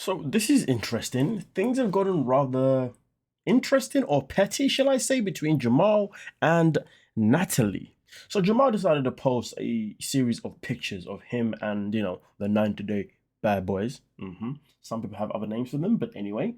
So this is interesting. Things have gotten rather interesting or petty, shall I say, between Jamal and Natalie. So Jamal decided to post a series of pictures of him and the 90-day bad boys. Some people have other names for them, but anyway,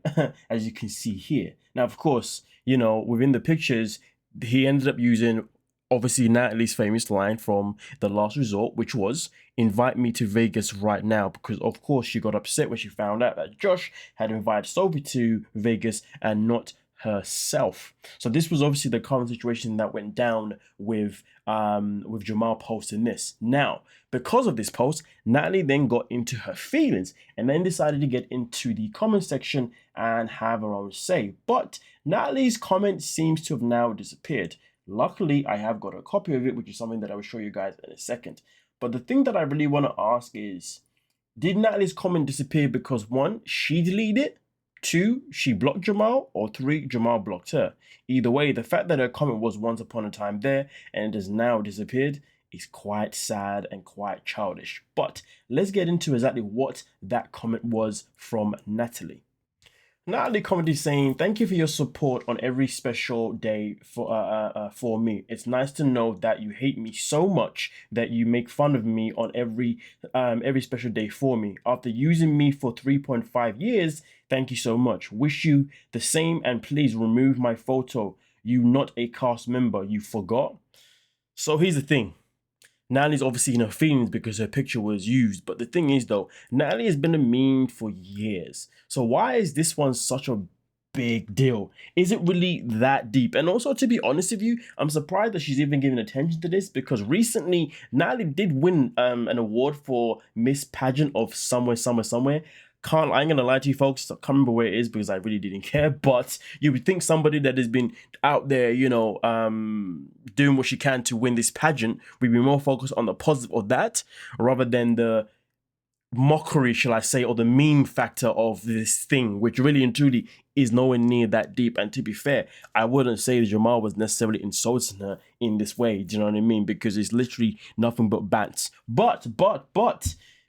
as you can see here. Now, of course, within the pictures, he ended up using obviously Natalie's famous line from The Last Resort, which was, "Invite me to Vegas right now," because of course she got upset when she found out that Josh had invited Sophie to Vegas and not herself. So this was obviously the current situation that went down with Jamal posting this. Now, because of this post, Natalie then got into her feelings and then decided to get into the comment section and have her own say. But Natalie's comment seems to have now disappeared. Luckily, I have got a copy of it, which is something that I will show you guys in a second. But the thing that I really want to ask is, did Natalie's comment disappear because one, she deleted it, two, she blocked Jamal, or three, Jamal blocked her? Either way, the fact that her comment was once upon a time there and it has now disappeared is quite sad and quite childish. But let's get into exactly what that comment was from Natalie. Natalie commented saying, "Thank you for your support on every special day for me. It's nice to know that you hate me so much that you make fun of me on every special day for me. After using me for 3.5 years, thank you so much. Wish you the same, and please remove my photo. You not a cast member. You forgot." So here's the thing. Natalie's obviously in her feelings because her picture was used. But the thing is though, Natalie has been a meme for years. So why is this one such a big deal? Is it really that deep? And also, to be honest with you, I'm surprised that she's even giving attention to this, because recently Natalie did win an award for Miss Pageant of somewhere. I ain't gonna lie to you folks, I can't remember where it is because I really didn't care. But you would think somebody that has been out there, doing what she can to win this pageant would be more focused on the positive of that rather than the mockery, shall I say, or the meme factor of this thing, which really and truly is nowhere near that deep. And to be fair, I wouldn't say that Jamal was necessarily insulting her in this way. Do you know what I mean? Because it's literally nothing but bants. But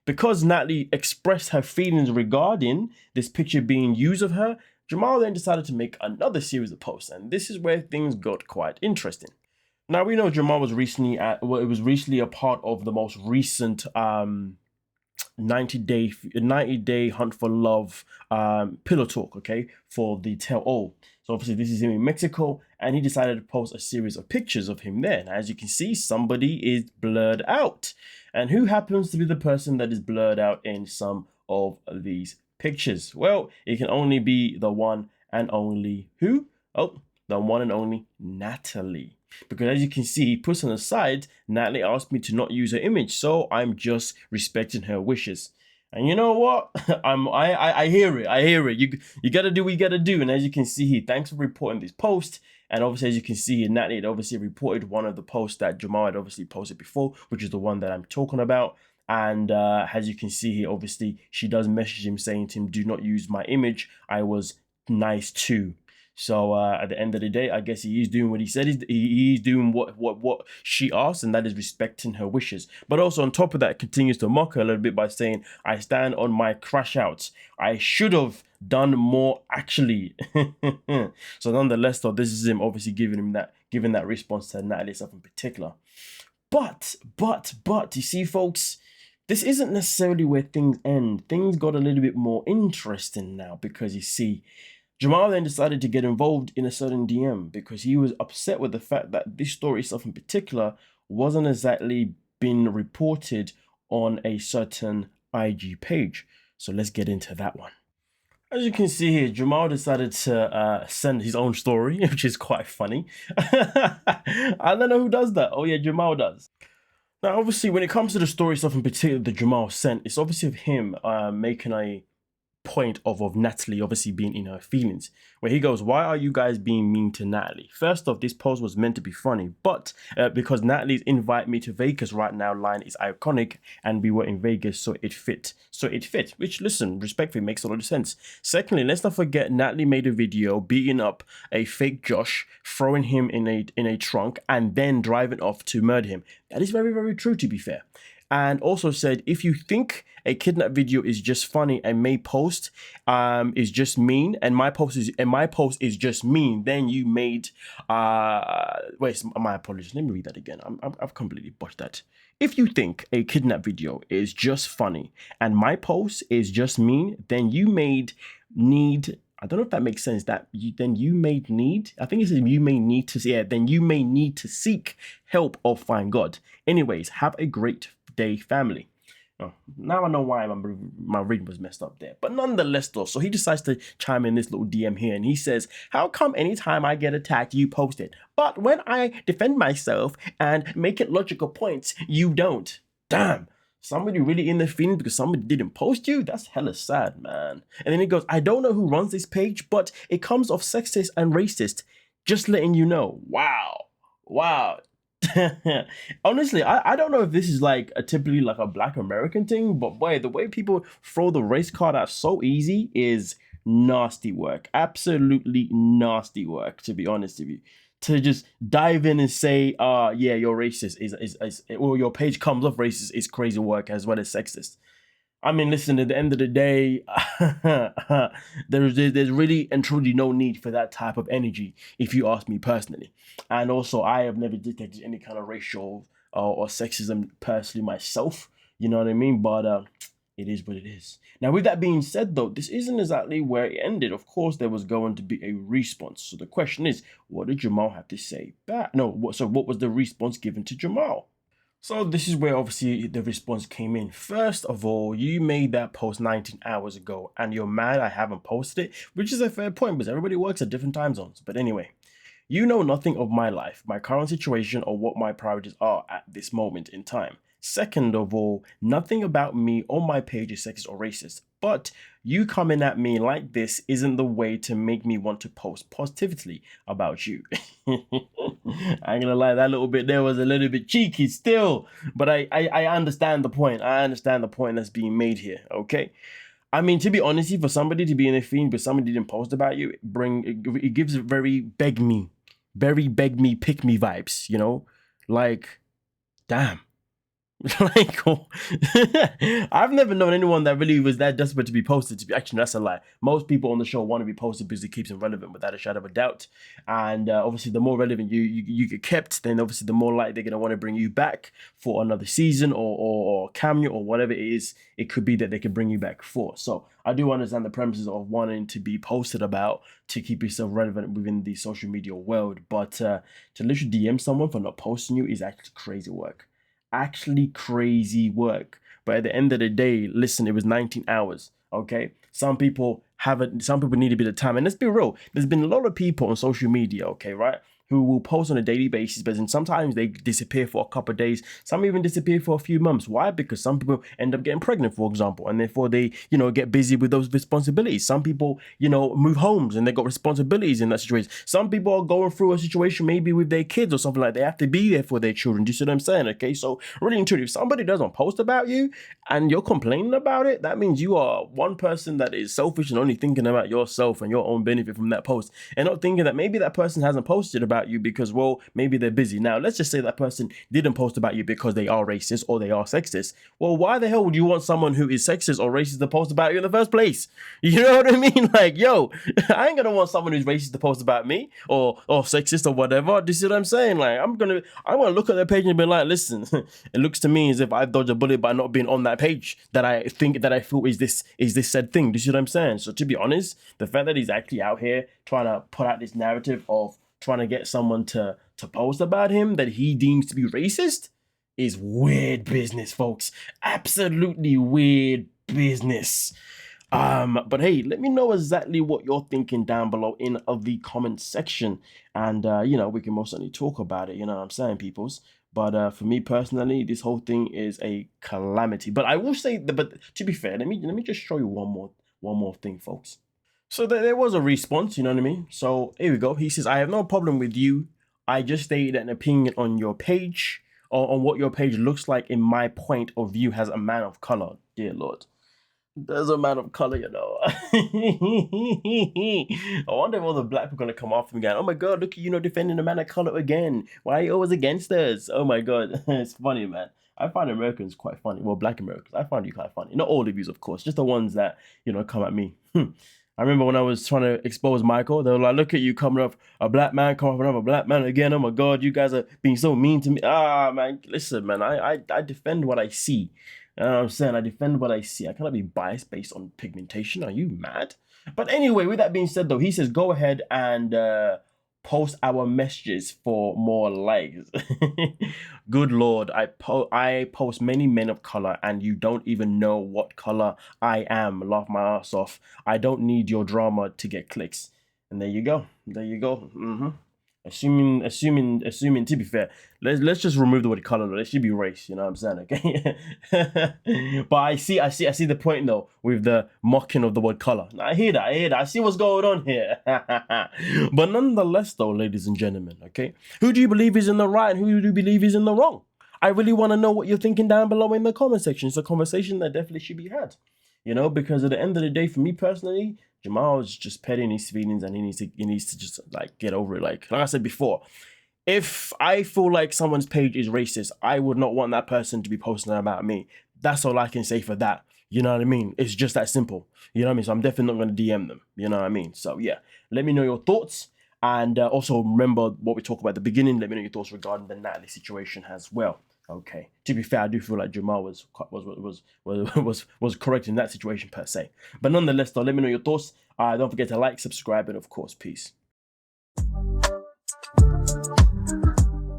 because Natalie expressed her feelings regarding this picture being used of her, Jamal then decided to make another series of posts, and this is where things got quite interesting. Now, we know Jamal was recently a part of the most recent 90-day hunt for love pillow talk, okay, for the Tell All. So obviously this is him in Mexico, and he decided to post a series of pictures of him there. Now, as you can see, somebody is blurred out. And who happens to be the person that is blurred out in some of these pictures? Well, it can only be the one and only who? Oh, the one and only Natalie. Because as you can see, he puts on the side, Natalie asked me to not use her image, so I'm just respecting her wishes. And you know what? I hear it. You gotta do what you gotta do. And as you can see here, thanks for reporting this post. And obviously, as you can see here, Natalie had obviously reported one of the posts that Jamal had obviously posted before, which is the one that I'm talking about. And as you can see here, obviously, she does message him saying to him, "Do not use my image. I was nice too." So at the end of the day, I guess he is doing what he said. He's doing what she asked, and that is respecting her wishes. But also on top of that, continues to mock her a little bit by saying, "I stand on my crash outs. I should have done more actually." So nonetheless, though, this is him obviously giving that response to Natalie stuff in particular. But you see, folks, this isn't necessarily where things end. Things got a little bit more interesting now, because you see, Jamal then decided to get involved in a certain DM because he was upset with the fact that this story stuff in particular wasn't exactly being reported on a certain IG page. So let's get into that one. As you can see here, Jamal decided to send his own story, which is quite funny. I don't know who does that. Oh yeah, Jamal does. Now, obviously, when it comes to the story stuff in particular that Jamal sent, it's obviously of him making a point of Natalie obviously being in her feelings, where he goes, "Why are you guys being mean to Natalie? First off, this post was meant to be funny, but because Natalie's invite me to Vegas right now line is iconic and we were in Vegas, so it fit. Which, listen, respectfully makes a lot of sense. Secondly, let's not forget Natalie made a video beating up a fake Josh, throwing him in a trunk and then driving off to murder him. That is very, very true, to be fair. and also said, if you think a kidnap video is just funny and my post is just mean, and my post is just mean, then you made wait, my apologies. Let me read that again. I've completely botched that. If you think a kidnap video is just funny and my post is just mean, then you made need. I don't know if that makes sense. That you may need. I think it says you may need to. Yeah. Then you may need to seek help or find God. Anyways, have a great day, family. Oh, now I know why my reading was messed up there. But nonetheless, though, so he decides to chime in this little DM here, and he says, "How come anytime I get attacked, you post it, but when I defend myself and make it logical points, you don't? Damn." Somebody really in their feelings because somebody didn't post you? That's hella sad, man. And then he goes, I don't know who runs this page, but it comes off sexist and racist. Just letting you know. Wow. Wow. Honestly, I don't know if this is like a typically like a Black American thing, but boy, the way people throw the race card out so easy is nasty work. Absolutely nasty work, to be honest with you. To just dive in and say, yeah, you're racist is or your page comes off racist is crazy work as well as sexist. I mean, listen, at the end of the day, there's really and truly no need for that type of energy, if you ask me personally. And also, I have never detected any kind of racial or sexism personally myself. You know what I mean? But it is what it is. Now, with that being said, though, this isn't exactly where it ended. Of course, there was going to be a response. So the question is, what did Jamal have to say back? No, what was the response given to Jamal? So this is where obviously the response came in. First of all, you made that post 19 hours ago and you're mad I haven't posted it, which is a fair point because everybody works at different time zones. But anyway, you know nothing of my life, my current situation, or what my priorities are at this moment in time. Second of all, nothing about me on my page is sexist or racist, but you coming at me like this isn't the way to make me want to post positively about you. I ain't gonna lie, that little bit there was a little bit cheeky still, but I understand the point. I understand the point that's being made here, okay? I mean, to be honest, for somebody to be in a feed but somebody didn't post about you, it gives very beg me, pick me vibes, you know? Like, damn. Like, I've never known anyone that really was that desperate to be posted. To be actually, that's a lie. Most people on the show want to be posted because it keeps them relevant, without a shadow of a doubt. And obviously, the more relevant you get kept, then obviously the more likely they're gonna want to bring you back for another season or cameo or whatever it is. It could be that they can bring you back for. So I do understand the premises of wanting to be posted about to keep yourself relevant within the social media world, but to literally DM someone for not posting you is actually crazy work. Actually crazy work. But at the end of the day, listen, it was 19 hours. Okay. Some people need a bit of time. And let's be real, there's been a lot of people on social media, okay, right? Who will post on a daily basis, but then sometimes they disappear for a couple of days. Some even disappear for a few months. Why? Because some people end up getting pregnant, for example, and therefore they, get busy with those responsibilities. Some people, move homes and they got responsibilities in that situation. Some people are going through a situation maybe with their kids or something like that. They have to be there for their children. Do you see what I'm saying? Okay, so really and truly, if somebody doesn't post about you and you're complaining about it, that means you are one person that is selfish and only thinking about yourself and your own benefit from that post, and not thinking that maybe that person hasn't posted about you because, well, maybe they're busy. Now, let's just say that person didn't post about you because they are racist or they are sexist. Well, why the hell would you want someone who is sexist or racist to post about you in the first place? You know what I mean? Like, yo, I ain't gonna want someone who's racist to post about me or sexist or whatever. Do you see what I'm saying? Like, I'm gonna look at their page and be like, listen, it looks to me as if I've dodged a bullet by not being on that page that I feel is this said thing. Do you see what I'm saying? So to be honest, the fact that he's actually out here trying to put out this narrative of trying to get someone to post about him that he deems to be racist is weird business, folks. Absolutely weird business. But hey, let me know exactly what you're thinking down below in the comment section, and we can most certainly talk about it. You know what I'm saying, peoples? But for me personally, this whole thing is a calamity. But I will say, but to be fair, let me just show you one more thing, folks. So there was a response, you know what I mean? So here we go. He says, I have no problem with you. I just stated an opinion on your page, or on what your page looks like in my point of view as a man of color. Dear Lord. There's a man of color, you know. I wonder if all the black people are going to come after me again. Oh my God, look at defending a man of color again. Why are you always against us? Oh my God. It's funny, man. I find Americans quite funny. Well, black Americans, I find you quite funny. Not all of you, of course, just the ones that, you know, come at me. I remember when I was trying to expose Michael, they were like, look at you coming up, a black man coming up another black man again. Oh my God, you guys are being so mean to me. Ah, man, listen, man, I defend what I see. You know what I'm saying? I defend what I see. I cannot be biased based on pigmentation. Are you mad? But anyway, with that being said, though, he says, go ahead and post our messages for more likes. Good Lord, I post many men of color and you don't even know what color I am. Laugh my ass off. I don't need your drama to get clicks. And there you go. There you go. Assuming to be fair, let's just remove the word color. It should be race, you know what I'm saying? Okay. But I see the point though with the mocking of the word color. I hear that. I see what's going on here. But nonetheless though, ladies and gentlemen, okay, who do you believe is in the right and who do you believe is in the wrong? I really want to know what you're thinking down below in the comment section. It's a conversation that definitely should be had, you know, because at the end of the day, for me personally, Jamal is just petting his feelings and he needs to just like get over it. Like I said before, if I feel like someone's page is racist, I would not want that person to be posting about me. That's all I can say for that. You know what I mean? It's just that simple. You know what I mean? So I'm definitely not going to DM them. You know what I mean? So yeah, let me know your thoughts. And also remember what we talked about at the beginning. Let me know your thoughts regarding the Natalie situation as well. Okay. To be fair, I do feel like Jamal was correct in that situation per se. But nonetheless, though, let me know your thoughts. Don't forget to like, subscribe, and of course, peace.